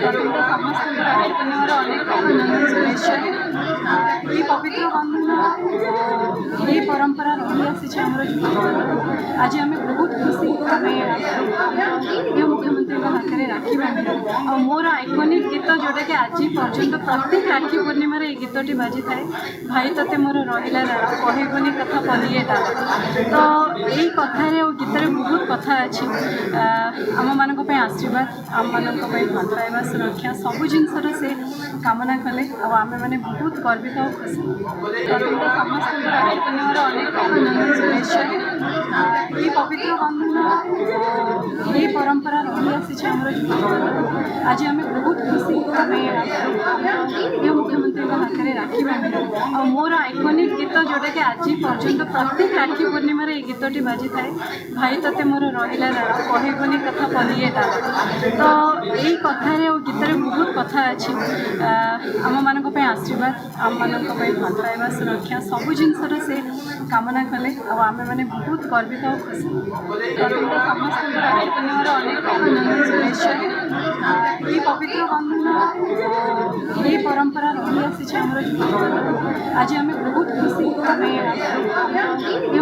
ପ୍ରଥମତଃ ସମସ୍ତଙ୍କୁ ରାକ୍ଷୀ ପୂର୍ଣ୍ଣିମାର ଅନେକ ଅଭିନନ୍ଦନ ଶୁଭେଚ୍ଛା। ଏହି ପବିତ୍ର ବନ୍ଧନ ଏହି ପରମ୍ପରା ରହିଆସିଛି ଆମର ଜୀବନରେ। ଆଜି ଆମେ ବହୁତ ଖୁସି ଆମେ ମୁଖ୍ୟମନ୍ତ୍ରୀଙ୍କ ହାତରେ ରାକ୍ଷୀ ବାନ୍ଧିଲୁ। ଆଉ ମୋର ଆଇକନିକ୍ ଗୀତ ଯେଉଁଟାକି ଆଜି ପର୍ଯ୍ୟନ୍ତ ପ୍ରତ୍ୟେକ ରାକ୍ଷୀ ପୂର୍ଣ୍ଣିମାରେ ଏହି ଗୀତଟି ବାଜିଥାଏ, ଭାଇ ତତେ ମୋର ରହିଲା ରାଣ କହିବୁନି କଥା ପଲିଏ ଡାଳ। ତ ଏଇ କଥାରେ ଆଉ ଗୀତରେ ବହୁତ କଥା ଅଛି। ଆମମାନଙ୍କ ପାଇଁ ଆଶୀର୍ବାଦ, ଆମମାନଙ୍କ ପାଇଁ ଭଲ ପାଇବା, ସୁରକ୍ଷା ସବୁ ଜିନିଷର ସେ କାମନା କଲେ ଆଉ ଆମେମାନେ ବହୁତ ଗର୍ବିତ ଆଉ ଖୁସି। ପ୍ରଥମତଃ ସମସ୍ତଙ୍କୁ ରାକ୍ଷୀ ପୂର୍ଣ୍ଣିମାର ଅନେକ ଅଭିନନ୍ଦନ ଶୁଭେଚ୍ଛା। ଏହି ପବିତ୍ର ବନ୍ଧନ ଏହି ପରମ୍ପରା ରହିଆସିଛି ଆମର ଜୀବନରେ। ଆଜି ଆମେ ବହୁତ ଖୁସି ଆମେ ମୁଖ୍ୟମନ୍ତ୍ରୀଙ୍କ ହାତରେ ରାକ୍ଷୀ ବାନ୍ଧିଲୁ। ଆଉ ମୋର ଆଇକନିକ୍ ଗୀତ ଯେଉଁଟାକି ଆଜି ପର୍ଯ୍ୟନ୍ତ ପ୍ରତ୍ୟେକ ରାକ୍ଷୀ ପୂର୍ଣ୍ଣିମାରେ ଏହି ଗୀତଟି ବାଜିଥାଏ, ଭାଇ ତତେ ମୋର ରହିଲା ରାଣ କହିବୁନି କଥା ପଲିଏ ଡାଳ। ତ ଏଇ କଥାରେ ଆଉ ଗୀତରେ ବହୁତ କଥା ଅଛି। ଆମମାନଙ୍କ ପାଇଁ ଆଶୀର୍ବାଦ, ଆମମାନଙ୍କ ପାଇଁ ଭଲ ପାଇବା, ସୁରକ୍ଷା ସବୁ ଜିନିଷର ସେ କାମନା କଲେ ଆଉ ଆମେମାନେ ବହୁତ ଗର୍ବିତ ଆଉ ଖୁସି। ପ୍ରଥମତଃ ସମସ୍ତଙ୍କୁ ରାକ୍ଷୀ ପୂର୍ଣ୍ଣିମାର ଅନେକ ଅଭିନନ୍ଦନ ଶୁଭେଚ୍ଛା। ଏହି ପବିତ୍ର ବନ୍ଧନ ଏହି ପରମ୍ପରା ରହିଆସିଛି ଆମର ଜୀବନରେ। ଆଜି ଆମେ ବହୁତ ଖୁସି ଆମେ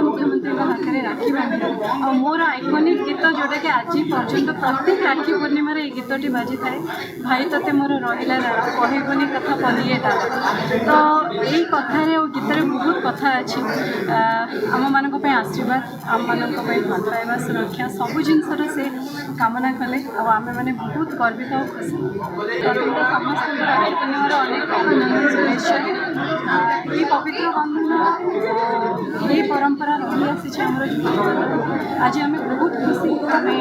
ମୁଖ୍ୟମନ୍ତ୍ରୀଙ୍କ ହାତରେ ରାକ୍ଷୀ ବାନ୍ଧିଲୁ। ଆଉ ମୋର ଆଇକନିକ୍ ଗୀତ ଯେଉଁଟାକି ଆଜି ପର୍ଯ୍ୟନ୍ତ ପ୍ରତ୍ୟେକ ରାକ୍ଷୀ ପୂର୍ଣ୍ଣିମାରେ ଏହି ଗୀତଟି ବାଜିଥାଏ, ଭାଇ ତତେ ମୋର ରହିଲା ରାଣ କହିବୁନି କଥା ପଲିଏ ଡାଳ। ତ ଏଇ କଥାରେ ଆଉ ଗୀତରେ ବହୁତ କଥା ଅଛି। ଆମମାନଙ୍କ ପାଇଁ ଆଶୀର୍ବାଦ, ଆମମାନଙ୍କ ପାଇଁ ଭଲ ପାଇବା, ସୁରକ୍ଷା ସବୁ ଜିନିଷର ସେ କାମନା କଲେ ଆଉ ଆମେମାନେ ବହୁତ ଗର୍ବିତ ଆଉ ଖୁସି। ପ୍ରଥମତଃ ସମସ୍ତଙ୍କୁ ରାକ୍ଷୀ ପୂର୍ଣ୍ଣିମାର ଅନେକ ଅଭିନନ୍ଦନ ଶୁଭେଚ୍ଛା। ଏହି ପବିତ୍ର ବନ୍ଧନ ଏହି ପରମ୍ପରା ରହିଆସିଛି ଆମର ଜୀବନରେ। ଆଜି ଆମେ ବହୁତ ଖୁସି ଆମେ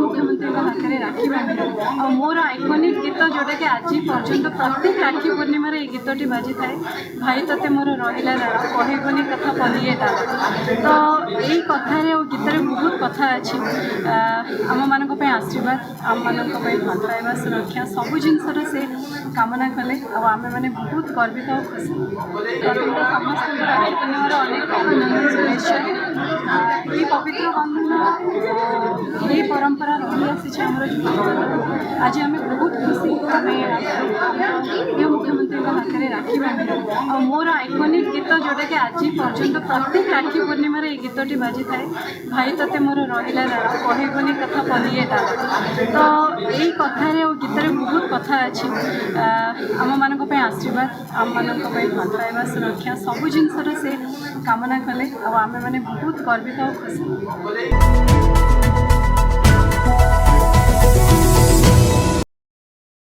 ମୁଖ୍ୟମନ୍ତ୍ରୀଙ୍କ ହାତରେ ରାକ୍ଷୀ ବାନ୍ଧିଲୁ। ଆଉ ମୋର ଆଇକନିକ୍ ଗୀତ ଯେଉଁଟାକି ଆଜି ପର୍ଯ୍ୟନ୍ତ ପ୍ରତ୍ୟେକ ରାକ୍ଷୀ ପୂର୍ଣ୍ଣିମାରେ ଏହି ଗୀତଟି ବାଜିଥାଏ, ଭାଇ ତତେ ମୋର ରହିଲା ରାଣ କହିବୁନି କଥା ପଲିଏ ଡାଳ। ତ ଏଇ କଥାରେ ଆଉ ଗୀତରେ ବହୁତ କଥା ଅଛି। ଆମମାନଙ୍କ ପାଇଁ ଆଶୀର୍ବାଦ, ଆମମାନଙ୍କ ପାଇଁ ଭଲ ପାଇବା, ସୁରକ୍ଷା ସବୁ ଜିନିଷର ସେ କାମନା କଲେ ଆଉ ଆମେମାନେ ବହୁତ ଗର୍ବିତ ଆଉ ଖୁସି। ପ୍ରଥମତଃ ସମସ୍ତଙ୍କୁ ରାକ୍ଷୀ ପୂର୍ଣ୍ଣିମାର ଅନେକ ଅଭିନନ୍ଦନ ଶୁଭେଚ୍ଛା। ଏହି ପବିତ୍ର ବନ୍ଧନ ଏହି ପରମ୍ପରା ରହିଆସିଛି ଆମର ଜୀବନରେ। ଆଜି ଆମେ ବହୁତ ଖୁସି ଆମେ ମୁଖ୍ୟମନ୍ତ୍ରୀଙ୍କ ହାତରେ ରାକ୍ଷୀ ବାନ୍ଧିଲୁ। ଆଉ ମୋର ଆଇକନିକ୍ ଗୀତ ଯେଉଁଟାକି ଆଜି ପର୍ଯ୍ୟନ୍ତ ପ୍ରତ୍ୟେକ ରାକ୍ଷୀ ପୂର୍ଣ୍ଣିମାରେ ଏହି ଗୀତଟି ବାଜିଥାଏ, ଭାଇ ତତେ ମୋର ରହିଲା ରାଣ କହିବୁନି କଥା ପଲିଏ ଡାଳ। ତ ଏଇ କଥାରେ ଆଉ ଗୀତରେ ବହୁତ କଥା ଅଛି। ଆମମାନଙ୍କ ପାଇଁ ଆଶୀର୍ବାଦ, ଆମମାନଙ୍କ ପାଇଁ ଭଲ ପାଇବା, ସୁରକ୍ଷା ସବୁ ଜିନିଷର ସେ କାମନା କଲେ ଆଉ ଆମେମାନେ ବହୁତ ଗର୍ବିତ ଆଉ ଖୁସି।